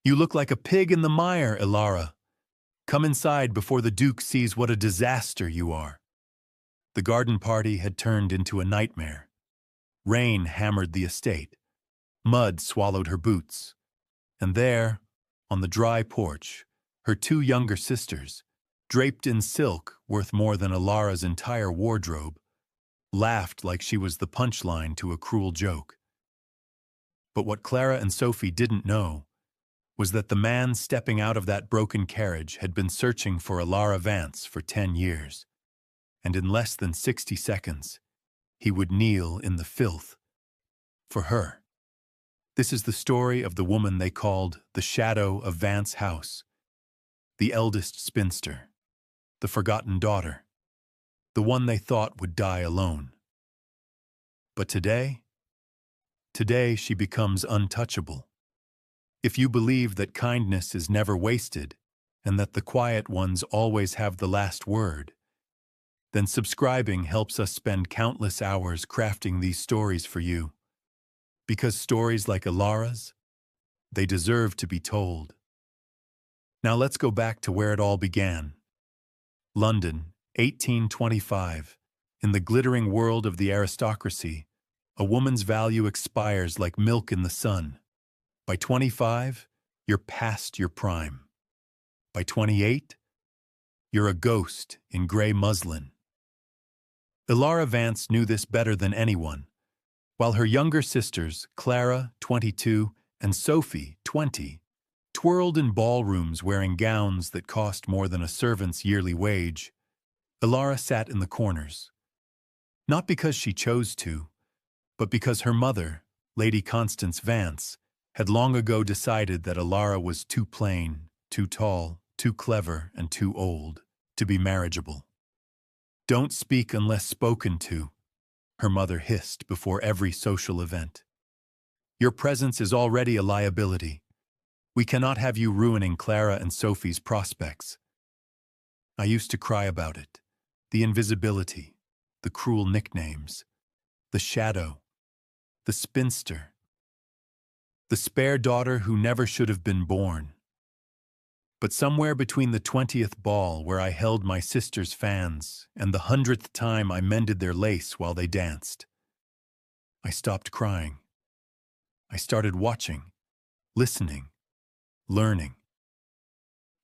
You look like a pig in the mire, Ilara. Come inside before the Duke sees what a disaster you are. The garden party had turned into a nightmare. Rain hammered the estate. Mud swallowed her boots. And there, on the dry porch, her two younger sisters, draped in silk worth more than Ilara's entire wardrobe, laughed like she was the punchline to a cruel joke. But what Clara and Sophie didn't know was that the man stepping out of that broken carriage had been searching for Ilara Vance for 10 years, and in less than 60 seconds, he would kneel in the filth for her. This is the story of the woman they called the Shadow of Vance House, the eldest spinster, the forgotten daughter, the one they thought would die alone. But today she becomes untouchable. If you believe that kindness is never wasted and that the quiet ones always have the last word, then subscribing helps us spend countless hours crafting these stories for you. Because stories like Ilara's, they deserve to be told. Now let's go back to where it all began. London, 1825. In the glittering world of the aristocracy, a woman's value expires like milk in the sun. By 25, you're past your prime. By 28, you're a ghost in gray muslin. Ilara Vance knew this better than anyone. While her younger sisters, Clara, 22, and Sophie, 20, twirled in ballrooms wearing gowns that cost more than a servant's yearly wage, Ilara sat in the corners. Not because she chose to, but because her mother, Lady Constance Vance, had long ago decided that Ilara was too plain, too tall, too clever, and too old to be marriageable. "Don't speak unless spoken to," her mother hissed before every social event. "Your presence is already a liability. We cannot have you ruining Clara and Sophie's prospects." I used to cry about it. The invisibility, the cruel nicknames, the shadow, the spinster, the spare daughter who never should have been born. But somewhere between the 20th ball where I held my sister's fans and the 100th time I mended their lace while they danced, I stopped crying. I started watching, listening, learning.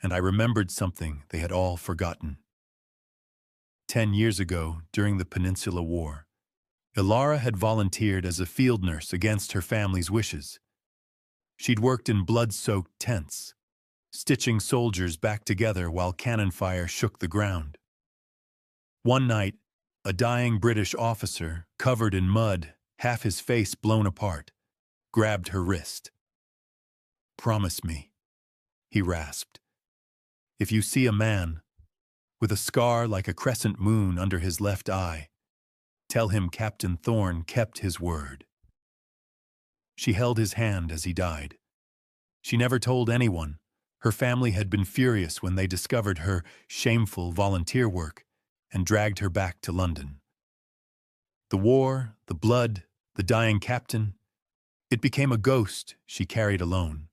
And I remembered something they had all forgotten. 10 years ago, during the Peninsula War, Ilara had volunteered as a field nurse against her family's wishes. She'd worked in blood-soaked tents, stitching soldiers back together while cannon fire shook the ground. One night, a dying British officer, covered in mud, half his face blown apart, grabbed her wrist. "Promise me," he rasped. "If you see a man with a scar like a crescent moon under his left eye, tell him Captain Thorne kept his word." She held his hand as he died. She never told anyone. Her family had been furious when they discovered her shameful volunteer work and dragged her back to London. The war, the blood, the dying captain, it became a ghost she carried alone.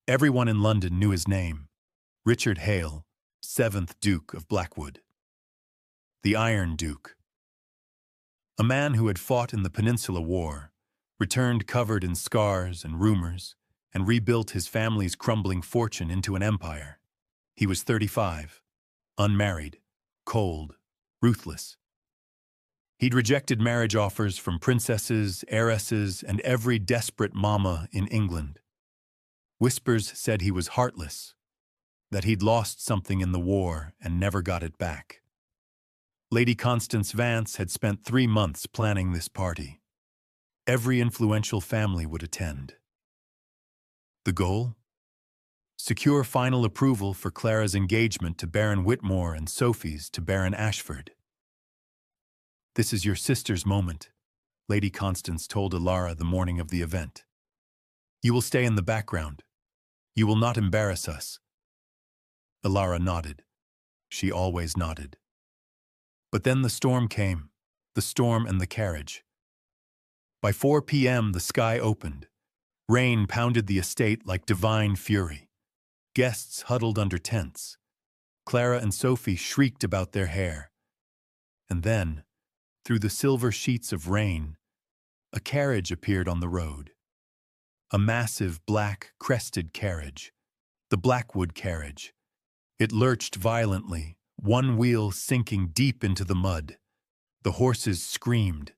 Everyone in London knew his name: Richard Hale, 7th Duke of Blackwood. The Iron Duke. A man who had fought in the Peninsula War, returned covered in scars and rumors, and rebuilt his family's crumbling fortune into an empire. He was 35, unmarried, cold, ruthless. He'd rejected marriage offers from princesses, heiresses, and every desperate mama in England. Whispers said he was heartless, that he'd lost something in the war and never got it back. Lady Constance Vance had spent 3 months planning this party. Every influential family would attend. The goal? Secure final approval for Clara's engagement to Baron Whitmore and Sophie's to Baron Ashford. "This is your sister's moment," Lady Constance told Ilara the morning of the event. "You will stay in the background. You will not embarrass us." Ilara nodded. She always nodded. But then the storm came, the storm and the carriage. By 4 p.m. the sky opened. Rain pounded the estate like divine fury. Guests huddled under tents. Clara and Sophie shrieked about their hair. And then, through the silver sheets of rain, a carriage appeared on the road. A massive black crested carriage, the Blackwood carriage. It lurched violently, one wheel sinking deep into the mud. The horses screamed.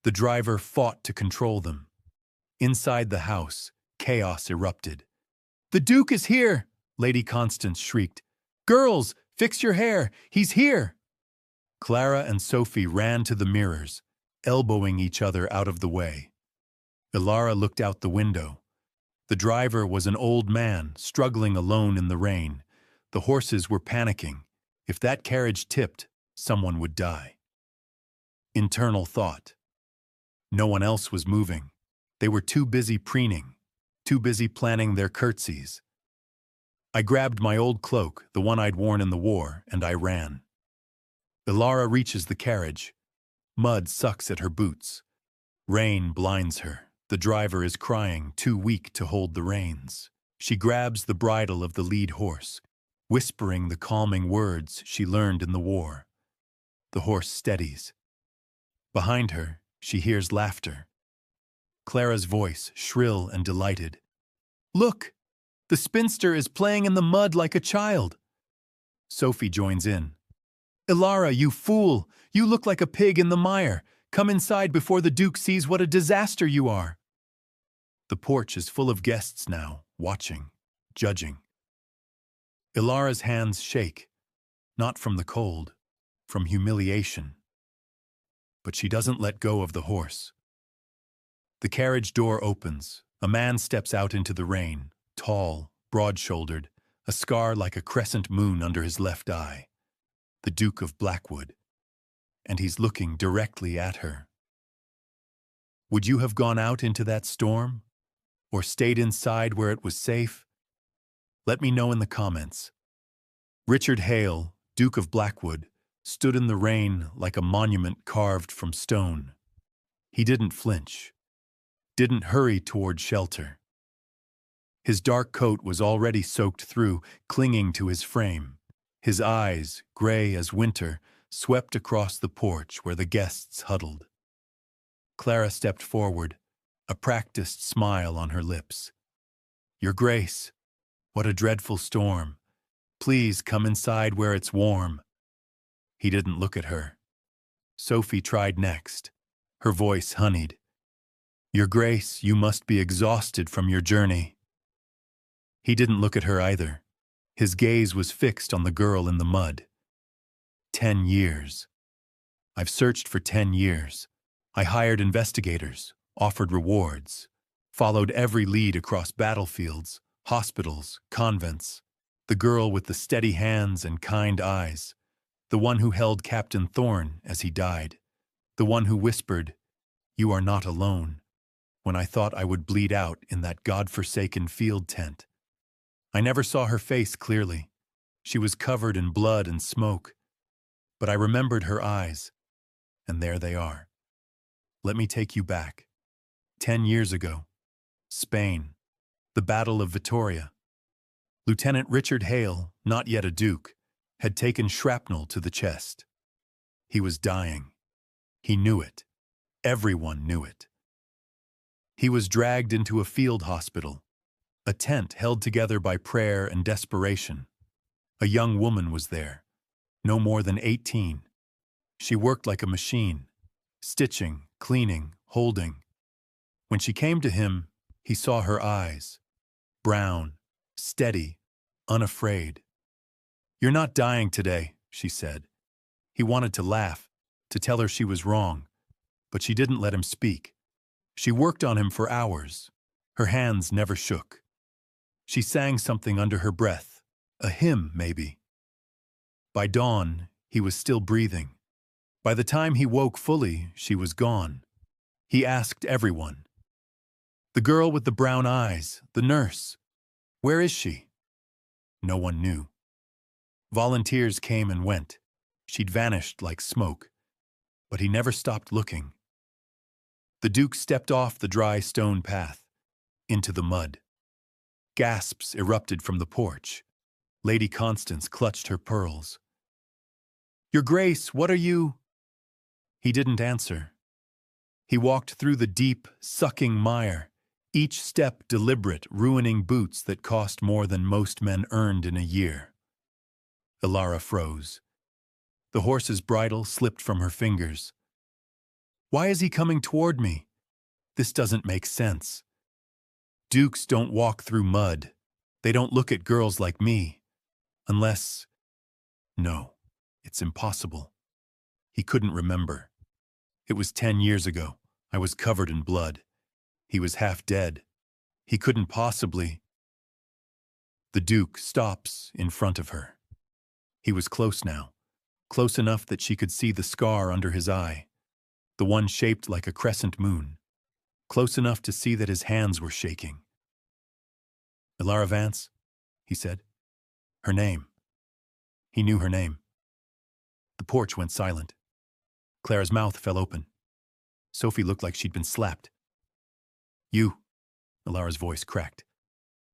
The driver fought to control them. Inside the house, chaos erupted. "The Duke is here!" Lady Constance shrieked. "Girls, fix your hair! He's here!" Clara and Sophie ran to the mirrors, elbowing each other out of the way. Ilara looked out the window. The driver was an old man, struggling alone in the rain. The horses were panicking. If that carriage tipped, someone would die. Internal thought. No one else was moving. They were too busy preening, too busy planning their curtsies. I grabbed my old cloak, the one I'd worn in the war, and I ran. Ilara reaches the carriage. Mud sucks at her boots. Rain blinds her. The driver is crying, too weak to hold the reins. She grabs the bridle of the lead horse, whispering the calming words she learned in the war. The horse steadies. Behind her, she hears laughter. Clara's voice, shrill and delighted. "Look! The Spinster is playing in the mud like a child." Sophie joins in. "Ilara, you fool! You look like a pig in the mire. Come inside before the Duke sees what a disaster you are." The porch is full of guests now, watching, judging. Ilara's hands shake, not from the cold, from humiliation. But she doesn't let go of the horse. The carriage door opens. A man steps out into the rain, tall, broad-shouldered, a scar like a crescent moon under his left eye. The Duke of Blackwood. And he's looking directly at her. Would you have gone out into that storm? Or stayed inside where it was safe? Let me know in the comments. Richard Hale, Duke of Blackwood, stood in the rain like a monument carved from stone. He didn't flinch, didn't hurry toward shelter. His dark coat was already soaked through, clinging to his frame. His eyes, gray as winter, swept across the porch where the guests huddled. Clara stepped forward, a practiced smile on her lips. "Your Grace, what a dreadful storm. Please come inside where it's warm." He didn't look at her. Sophie tried next, her voice honeyed. "Your Grace, you must be exhausted from your journey." He didn't look at her either. His gaze was fixed on the girl in the mud. 10 years. I've searched for 10 years. I hired investigators, offered rewards, followed every lead across battlefields, hospitals, convents. The girl with the steady hands and kind eyes. The one who held Captain Thorne as he died. The one who whispered, "You are not alone," when I thought I would bleed out in that God-forsaken field tent. I never saw her face clearly. She was covered in blood and smoke. But I remembered her eyes, and there they are. Let me take you back. 10 years ago. Spain. The Battle of Vittoria. Lieutenant Richard Hale, not yet a duke, had taken shrapnel to the chest. He was dying. He knew it. Everyone knew it. He was dragged into a field hospital, a tent held together by prayer and desperation. A young woman was there, no more than 18. She worked like a machine, stitching, cleaning, holding. When she came to him, he saw her eyes, brown, steady, unafraid. "You're not dying today," she said. He wanted to laugh, to tell her she was wrong, but she didn't let him speak. She worked on him for hours. Her hands never shook. She sang something under her breath, a hymn maybe. By dawn, he was still breathing. By the time he woke fully, she was gone. He asked everyone. "The girl with the brown eyes, the nurse, where is she?" No one knew. Volunteers came and went. She'd vanished like smoke. But he never stopped looking. The Duke stepped off the dry stone path. into the mud. Gasps erupted from the porch. Lady Constance clutched her pearls. "Your Grace, what are you—" He didn't answer. He walked through the deep, sucking mire, each step deliberate, ruining boots that cost more than most men earned in a year. Elara froze. The horse's bridle slipped from her fingers. "Why is he coming toward me? This doesn't make sense. Dukes don't walk through mud. They don't look at girls like me. Unless— No, it's impossible." He couldn't remember. It was 10 years ago. I was covered in blood. He was half dead. He couldn't possibly— The Duke stops in front of her. He was close now, close enough that she could see the scar under his eye, the one shaped like a crescent moon, close enough to see that his hands were shaking. "Elara Vance," he said. Her name. He knew her name. The porch went silent. Clara's mouth fell open. Sophie looked like she'd been slapped. "You," Elara's voice cracked.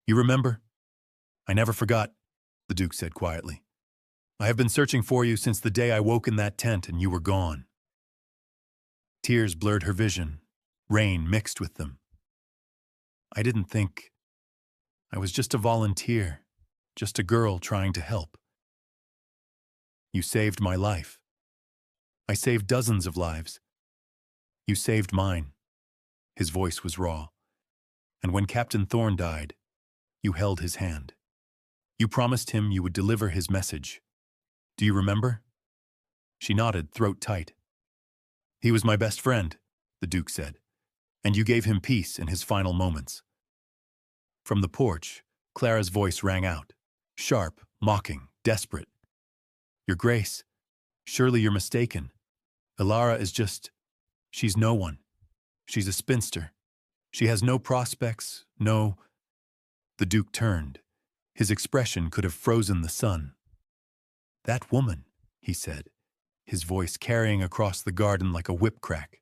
"You remember?" "I never forgot," the Duke said quietly. "I have been searching for you since the day I woke in that tent and you were gone." Tears blurred her vision. Rain mixed with them. "I didn't think. I was just a volunteer, just a girl trying to help. You saved my life. I saved dozens of lives. You saved mine." His voice was raw. "And when Captain Thorne died, you held his hand. You promised him you would deliver his message. Do you remember?" She nodded, throat tight. "He was my best friend," the Duke said, "and you gave him peace in his final moments." From the porch, Clara's voice rang out, sharp, mocking, desperate. "Your Grace, surely you're mistaken. Elara is just— She's no one. She's a spinster. She has no prospects, no—" The Duke turned. His expression could have frozen the sun. "That woman," he said, his voice carrying across the garden like a whip crack,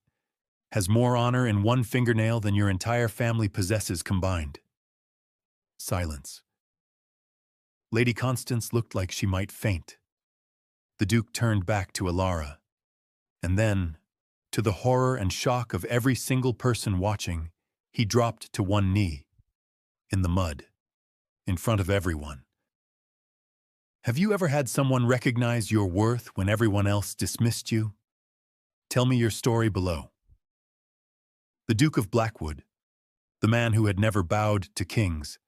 "has more honor in one fingernail than your entire family possesses combined." Silence. Lady Constance looked like she might faint. The Duke turned back to Elara. And then, to the horror and shock of every single person watching, he dropped to one knee, in the mud, in front of everyone. Have you ever had someone recognize your worth when everyone else dismissed you? Tell me your story below. The Duke of Blackwood, the man who had never bowed to kings,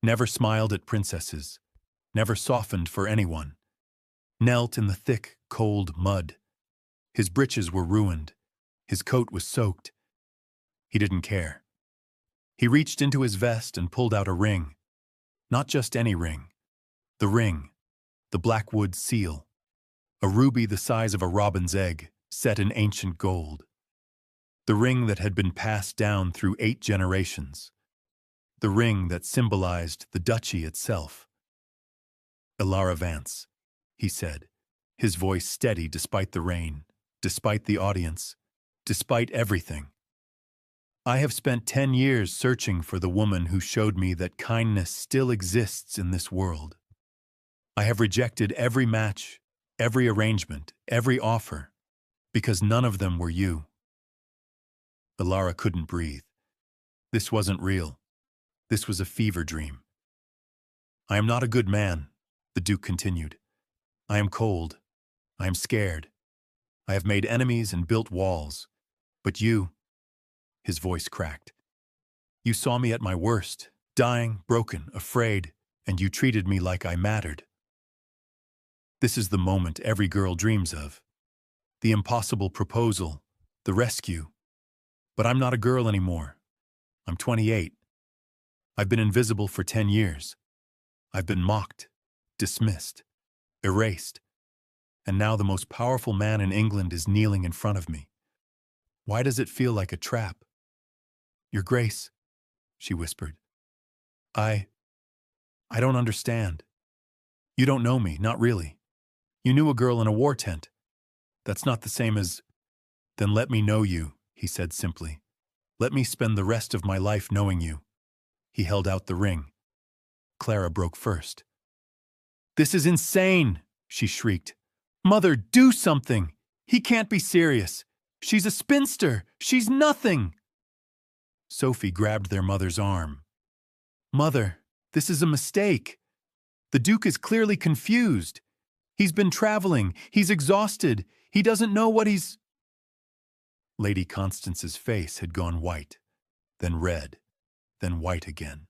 never smiled at princesses, never softened for anyone, knelt in the thick, cold mud. His breeches were ruined. His coat was soaked. He didn't care. He reached into his vest and pulled out a ring. Not just any ring. The ring. The Blackwood seal. A ruby the size of a robin's egg, set in ancient gold. The ring that had been passed down through 8 generations. The ring that symbolized the duchy itself. "Elara Vance," he said, his voice steady despite the rain, despite the audience, despite everything. "I have spent 10 years searching for the woman who showed me that kindness still exists in this world. I have rejected every match, every arrangement, every offer, because none of them were you." Elara couldn't breathe. This wasn't real. This was a fever dream. "I am not a good man," the Duke continued. "I am cold. I am scared. I have made enemies and built walls. But you—" His voice cracked. "You saw me at my worst, dying, broken, afraid, and you treated me like I mattered. This is the moment every girl dreams of. The impossible proposal, the rescue. But I'm not a girl anymore. I'm 28. I've been invisible for 10 years. I've been mocked, dismissed, erased. And now the most powerful man in England is kneeling in front of me. Why does it feel like a trap?" "Your Grace," she whispered. I don't understand. You don't know me, not really. You knew a girl in a war tent. That's not the same as—" "Then let me know you," he said simply. "Let me spend the rest of my life knowing you. He held out the ring. Clara broke first. "This is insane!" she shrieked. "Mother, do something! He can't be serious! She's a spinster! She's nothing!" Sophie grabbed their mother's arm. "Mother, this is a mistake. The Duke is clearly confused. He's been traveling. He's exhausted. He doesn't know what he's—" Lady Constance's face had gone white, then red, then white again.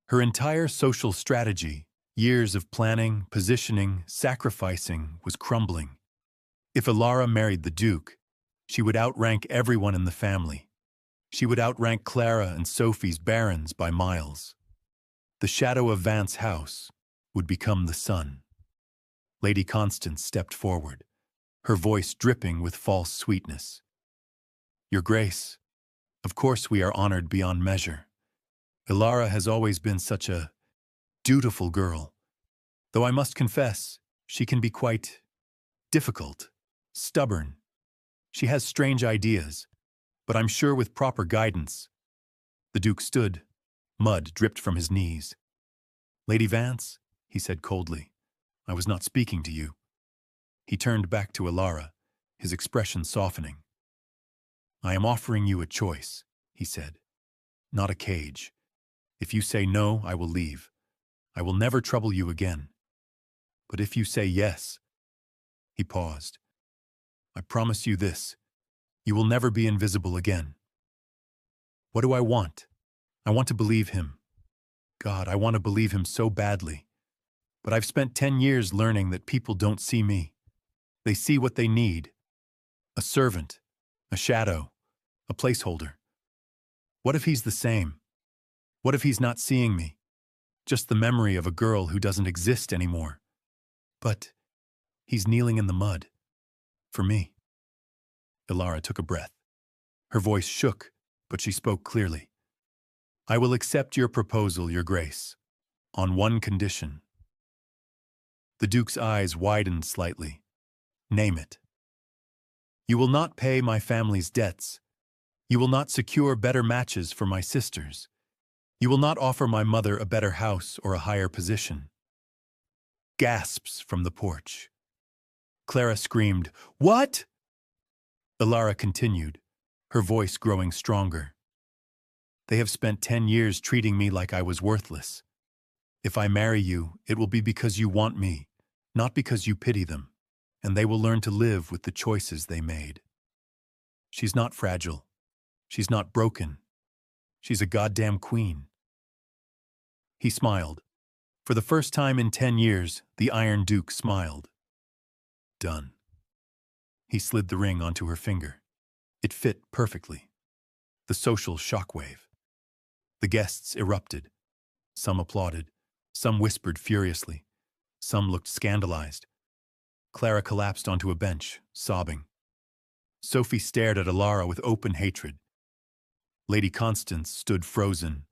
Her entire social strategy, years of planning, positioning, sacrificing, was crumbling. If Elara married the Duke, she would outrank everyone in the family. She would outrank Clara and Sophie's barons by miles. The shadow of Vance's house would become the sun. Lady Constance stepped forward, her voice dripping with false sweetness. "Your Grace, of course we are honored beyond measure. Elara has always been such a dutiful girl, though I must confess, she can be quite difficult, stubborn. She has strange ideas, but I'm sure with proper guidance." The Duke stood. Mud dripped from his knees. "Lady Vance," he said coldly, "I was not speaking to you." He turned back to Elara, his expression softening. "I am offering you a choice," he said, "not a cage. If you say no, I will leave. I will never trouble you again. But if you say yes—" He paused. "I promise you this. You will never be invisible again." What do I want? I want to believe him. God, I want to believe him so badly. But I've spent 10 years learning that people don't see me. They see what they need. A servant, a shadow, a placeholder. What if he's the same? What if he's not seeing me? Just the memory of a girl who doesn't exist anymore. But he's kneeling in the mud. For me. Elara took a breath. Her voice shook, but she spoke clearly. "I will accept your proposal, Your Grace, on one condition." The Duke's eyes widened slightly. "Name it." "You will not pay my family's debts. You will not secure better matches for my sisters. You will not offer my mother a better house or a higher position." Gasps from the porch. Clara screamed, "What?" Elara continued, her voice growing stronger. "They have spent 10 years treating me like I was worthless. If I marry you, it will be because you want me, not because you pity them, and they will learn to live with the choices they made. She's not fragile. She's not broken. She's a goddamn queen." He smiled. For the first time in 10 years, the Iron Duke smiled. "Done." He slid the ring onto her finger. It fit perfectly. The social shockwave. The guests erupted. Some applauded. Some whispered furiously. Some looked scandalized. Clara collapsed onto a bench, sobbing. Sophie stared at Elara with open hatred. Lady Constance stood frozen,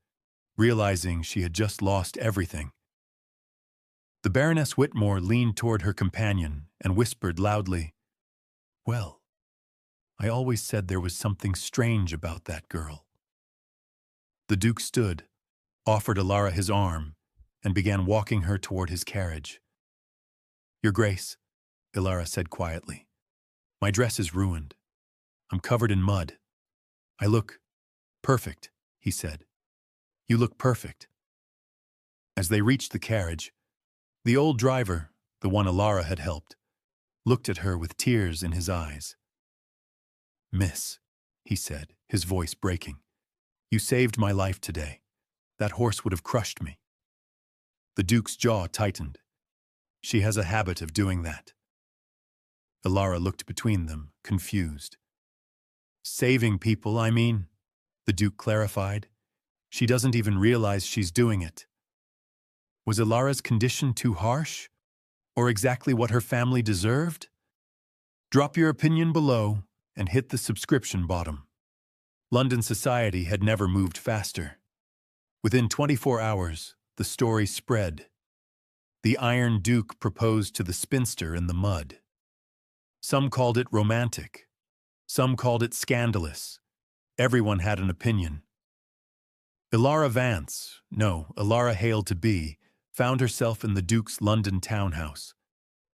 realizing she had just lost everything. The Baroness Whitmore leaned toward her companion and whispered loudly, "Well, I always said there was something strange about that girl." The Duke stood, offered Elara his arm, and began walking her toward his carriage. "Your Grace," Elara said quietly, "my dress is ruined. I'm covered in mud. I look perfect," he said. "You look perfect." As they reached the carriage, the old driver, the one Elara had helped, looked at her with tears in his eyes. "Miss," he said, his voice breaking, "you saved my life today. That horse would have crushed me." The Duke's jaw tightened. She has a habit of doing that. Elara looked between them, confused. "Saving people, I mean," the Duke clarified. "She doesn't even realize she's doing it." Was Elara's condition too harsh? Or exactly what her family deserved? Drop your opinion below and hit the subscription bottom. London society had never moved faster. Within 24 hours, the story spread. The Iron Duke proposed to the spinster in the mud. Some called it romantic. Some called it scandalous. Everyone had an opinion. Ilara Vance, no, Ilara Hale to be, found herself in the Duke's London townhouse,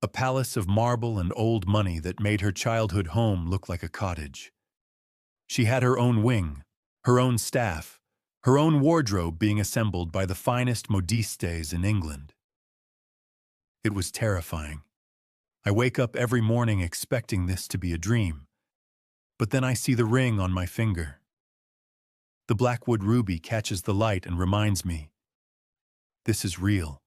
a palace of marble and old money that made her childhood home look like a cottage. She had her own wing, her own staff, her own wardrobe being assembled by the finest modistes in England. It was terrifying. I wake up every morning expecting this to be a dream, but then I see the ring on my finger. The Blackwood ruby catches the light and reminds me, this is real.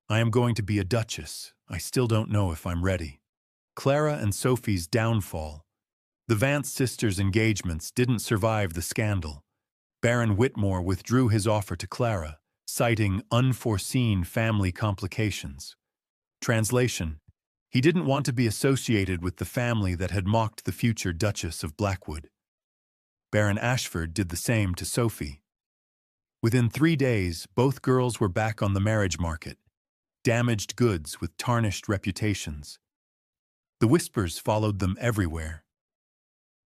I am going to be a duchess. I still don't know if I'm ready. Clara and Sophie's downfall. The Vance sisters' engagements didn't survive the scandal. Baron Whitmore withdrew his offer to Clara, citing unforeseen family complications. Translation: he didn't want to be associated with the family that had mocked the future Duchess of Blackwood. Baron Ashford did the same to Sophie. Within 3 days, both girls were back on the marriage market, damaged goods with tarnished reputations. The whispers followed them everywhere.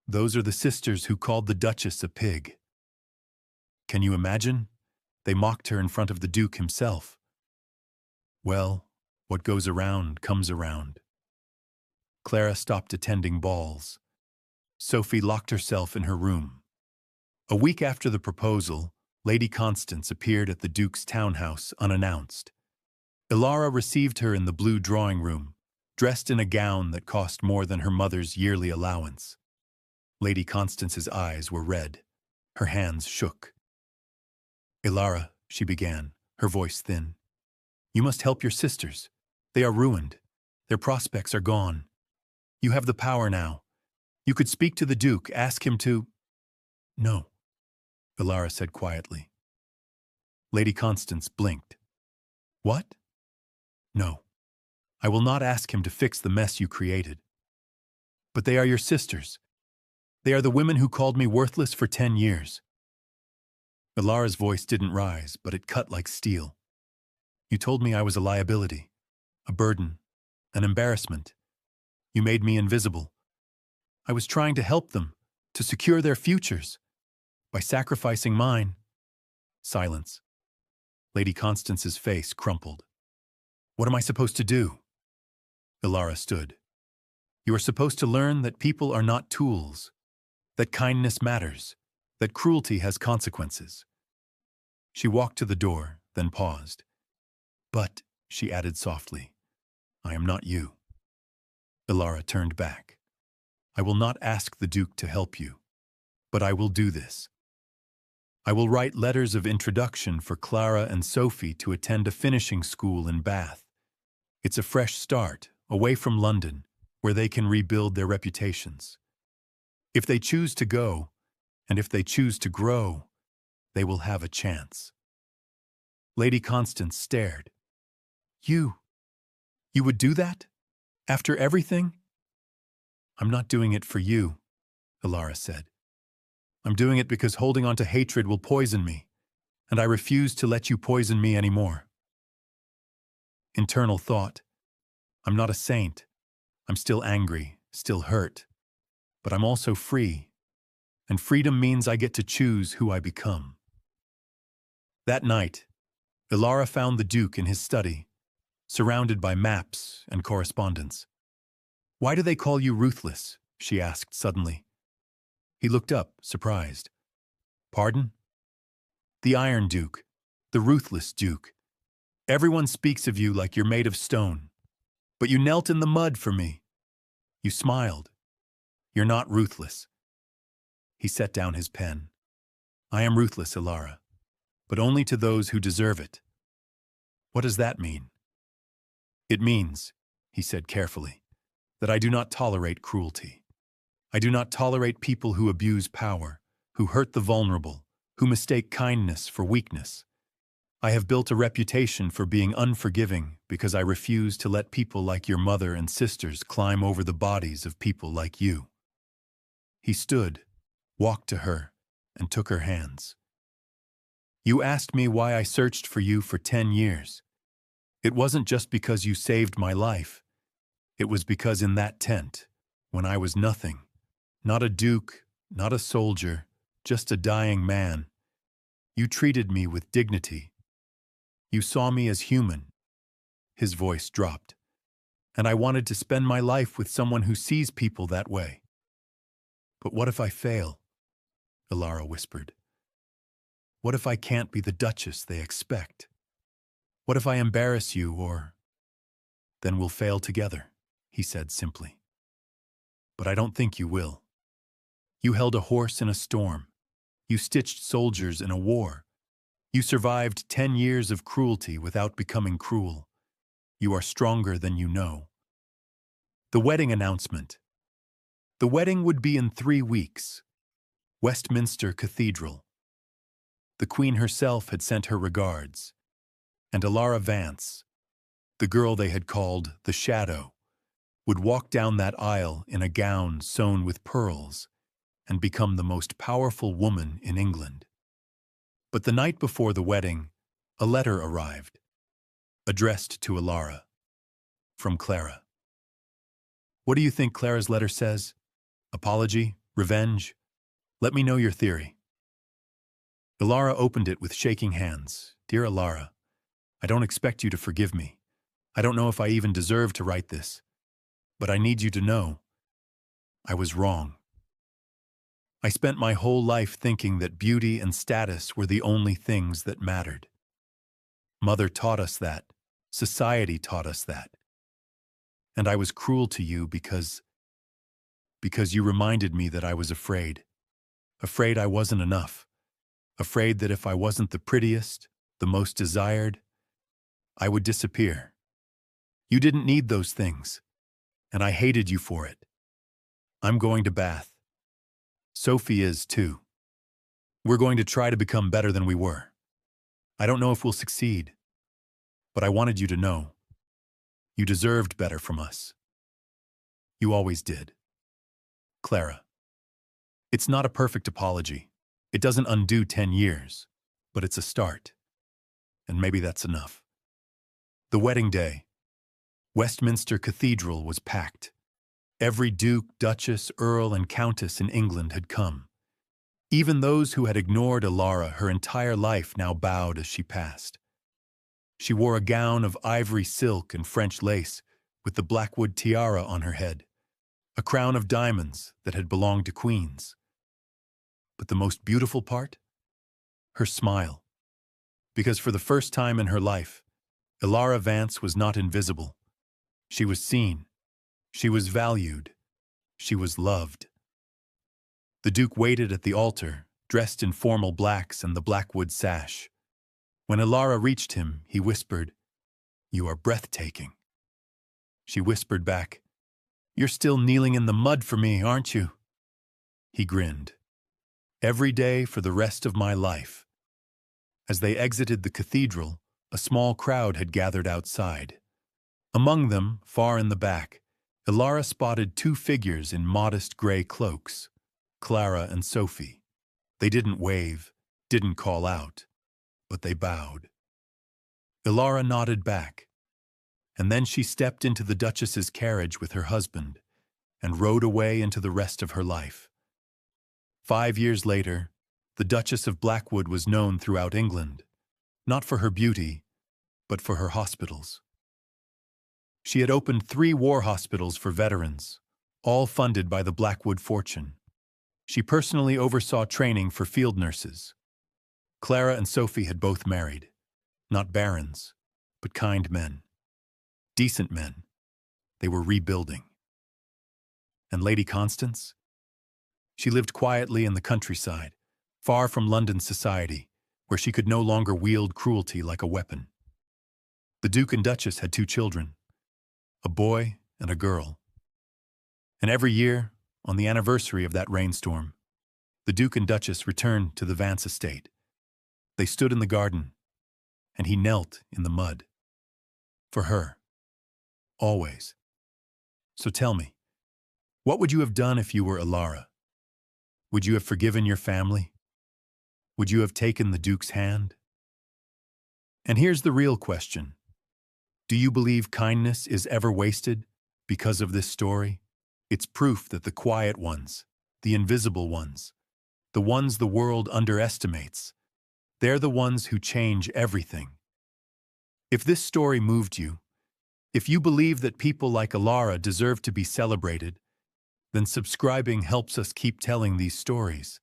Those are the sisters who called the Duchess a pig. Can you imagine? They mocked her in front of the Duke himself. Well, what goes around comes around. Clara stopped attending balls. Sophie locked herself in her room. A week after the proposal, Lady Constance appeared at the Duke's townhouse unannounced. Ilara received her in the blue drawing room, dressed in a gown that cost more than her mother's yearly allowance. Lady Constance's eyes were red. Her hands shook. "Ilara," she began, her voice thin, "you must help your sisters. They are ruined. Their prospects are gone. You have the power now. You could speak to the Duke, ask him to—" "No," Ilara said quietly. Lady Constance blinked. "What?" "No. I will not ask him to fix the mess you created. But they are your sisters. They are the women who called me worthless for 10 years. Ilara's voice didn't rise, but it cut like steel. "You told me I was a liability, a burden, an embarrassment. You made me invisible. I was trying to help them, to secure their futures, by sacrificing mine." Silence. Lady Constance's face crumpled. "What am I supposed to do?" Ilara stood. "You are supposed to learn that people are not tools, that kindness matters, that cruelty has consequences." She walked to the door, then paused. "But," she added softly, "I am not you." Ilara turned back. "I will not ask the Duke to help you, but I will do this. I will write letters of introduction for Clara and Sophie to attend a finishing school in Bath. It's a fresh start, away from London, where they can rebuild their reputations. If they choose to go, and if they choose to grow, they will have a chance." Lady Constance stared. You would do that? After everything?" "I'm not doing it for you," Ilara said. "I'm doing it because holding on to hatred will poison me, and I refuse to let you poison me anymore." Internal thought. I'm not a saint. I'm still angry, still hurt. But I'm also free, and freedom means I get to choose who I become. That night, Ilara found the Duke in his study, surrounded by maps and correspondence. "Why do they call you ruthless?" she asked suddenly. He looked up, surprised. "Pardon?" "The Iron Duke, the ruthless Duke. Everyone speaks of you like you're made of stone. But you knelt in the mud for me. You smiled. You're not ruthless." He set down his pen. "I am ruthless, Ilara, but only to those who deserve it." "What does that mean?" "It means," he said carefully, "that I do not tolerate cruelty. I do not tolerate people who abuse power, who hurt the vulnerable, who mistake kindness for weakness. I have built a reputation for being unforgiving because I refuse to let people like your mother and sisters climb over the bodies of people like you." He stood, walked to her, and took her hands. "You asked me why I searched for you for 10 years. It wasn't just because you saved my life. It was because in that tent, when I was nothing, not a duke, not a soldier, just a dying man, You treated me with dignity. You saw me as human. His voice dropped. And I wanted to spend my life with someone who sees people that way. But what if I fail? Ilara whispered. What if I can't be the Duchess they expect? What if I embarrass you, or... Then we'll fail together, he said simply. But I don't think you will. You held a horse in a storm. You stitched soldiers in a war. You survived 10 years of cruelty without becoming cruel. You are stronger than you know. The wedding announcement. The wedding would be in 3 weeks. Westminster Cathedral. The Queen herself had sent her regards. And Ilara Vance, the girl they had called the Shadow, would walk down that aisle in a gown sewn with pearls and become the most powerful woman in England. But the night before the wedding, a letter arrived, addressed to Ilara, from Clara. What do you think Clara's letter says? Apology? Revenge? Let me know your theory. Ilara opened it with shaking hands. Dear Ilara, I don't expect you to forgive me. I don't know if I even deserve to write this. But I need you to know, I was wrong. I spent my whole life thinking that beauty and status were the only things that mattered. Mother taught us that. Society taught us that. And I was cruel to you because you reminded me that I was afraid. Afraid I wasn't enough. Afraid that if I wasn't the prettiest, the most desired, I would disappear. You didn't need those things, and I hated you for it. I'm going to Bath. Sophie is too. We're going to try to become better than we were. I don't know if we'll succeed, but I wanted you to know. You deserved better from us. You always did. Clara. It's not a perfect apology. It doesn't undo 10 years, but it's a start. And maybe that's enough. The wedding day. Westminster Cathedral was packed. Every duke, duchess, earl, and countess in England had come. Even those who had ignored Ilara her entire life now bowed as she passed. She wore a gown of ivory silk and French lace with the blackwood tiara on her head, a crown of diamonds that had belonged to queens. But the most beautiful part? Her smile. Because for the first time in her life, Ilara Vance was not invisible. She was seen. She was valued. She was loved. The Duke waited at the altar, dressed in formal blacks and the blackwood sash. When Ilara reached him, he whispered, "You are breathtaking." She whispered back, "You're still kneeling in the mud for me, aren't you?" He grinned. Every day for the rest of my life. As they exited the cathedral, a small crowd had gathered outside. Among them, far in the back, Ilara spotted 2 figures in modest gray cloaks, Clara and Sophie. They didn't wave, didn't call out, but they bowed. Ilara nodded back, and then she stepped into the Duchess's carriage with her husband and rode away into the rest of her life. 5 years later, the Duchess of Blackwood was known throughout England, not for her beauty, but for her hospitals. She had opened 3 war hospitals for veterans, all funded by the Blackwood fortune. She personally oversaw training for field nurses. Clara and Sophie had both married, not barons, but kind men. Decent men. They were rebuilding. And Lady Constance? She lived quietly in the countryside, far from London society, where she could no longer wield cruelty like a weapon. The Duke and Duchess had 2 children, a boy and a girl. And every year, on the anniversary of that rainstorm, the Duke and Duchess returned to the Vance estate. They stood in the garden, and he knelt in the mud. For her. Always. So tell me, what would you have done if you were Ilara? Would you have forgiven your family? Would you have taken the Duke's hand? And here's the real question. Do you believe kindness is ever wasted because of this story? It's proof that the quiet ones, the invisible ones, the ones the world underestimates, They're the ones who change everything. If this story moved you, if you believe that people like Alara deserve to be celebrated, then subscribing helps us keep telling these stories.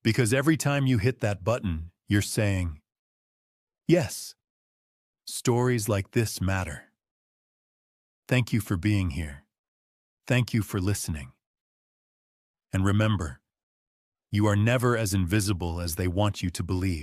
Because every time you hit that button, you're saying, yes, stories like this matter. Thank you for being here. Thank you for listening. And remember, you are never as invisible as they want you to believe.